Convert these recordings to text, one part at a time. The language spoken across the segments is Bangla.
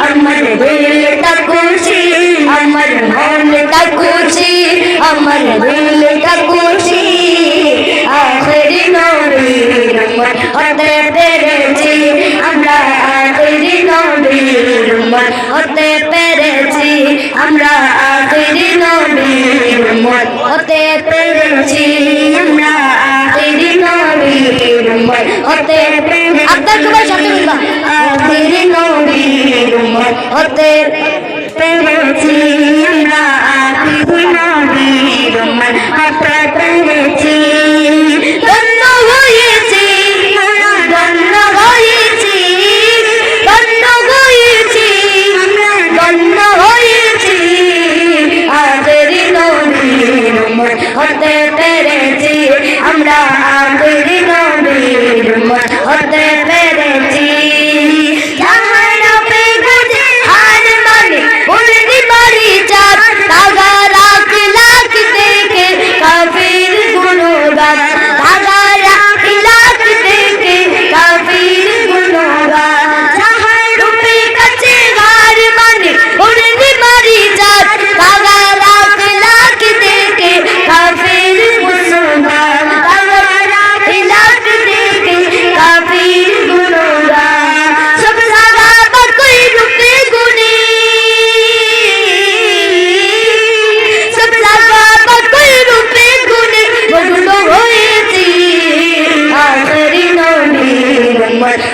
আমার দিলটা খুশি আমার মনটা খুশি আমার দিলটা খুশি আখেরি নবীর উম্মত হতে পেরেছি আমরা আখেরি নবীর উম্মত হতে পেরেছি আমরা আখেরি নবীর উম্মত হতে পেরেছি আমরা আখেরি নবীর উম্মত হতে পেরেছি আপনার সবাই সাথে বলবা আখেরি নবীর উম্মত হতে পেরেছি আমরা আখেরি নবীর উম্মত হতে পেরেছি ধন্য হয়েছি ধন্য হয়েছি ধন্য হয়েছি ধন্য হয়েছি আখেরি নবীর উম্মত হতে পেরেছি আমরা আখেরি নবীর উম্মত হতে পেরেছি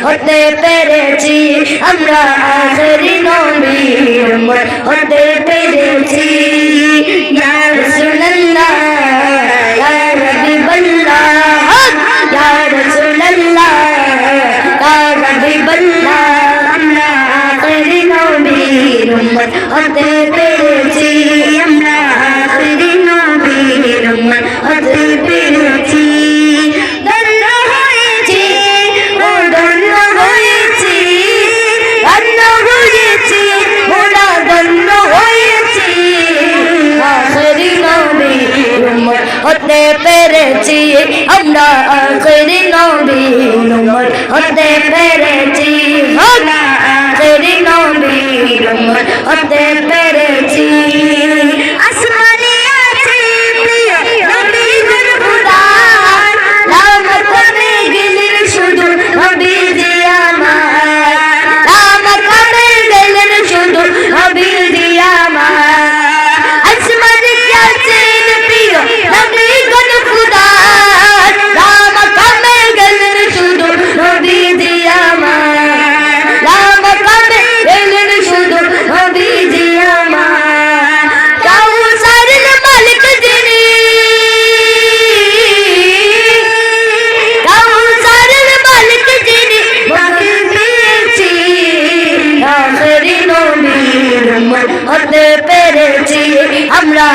হতে পেরেছি আমরা আখেরি নবীর উম্মত হতে পেরেছি ইয়া রাসূলুল্লাহ ইয়া হাবিবাল্লাহ ইয়া রাসূলুল্লাহ ইয়া হাবিবাল্লাহ আমরা আখেরি নবীর উম্মত হতে পেরেছি আমরা আখেরি নবীর উম্মত হতে পেরেছি হতে পেরেছি আমরা আখেরি নবীর উম্মত হতে পেরেছি আমরা আখেরি নবীর উম্মত হতে পেরেছি আসমানে আছে প্রিয় নবীর খুদার নাম করে গেলেন শুধু নবীজি আমার নাম করে গেলেন শুধু নবীজি আমার আসমানে আছে প্রিয় হতে পেরেছি আমরা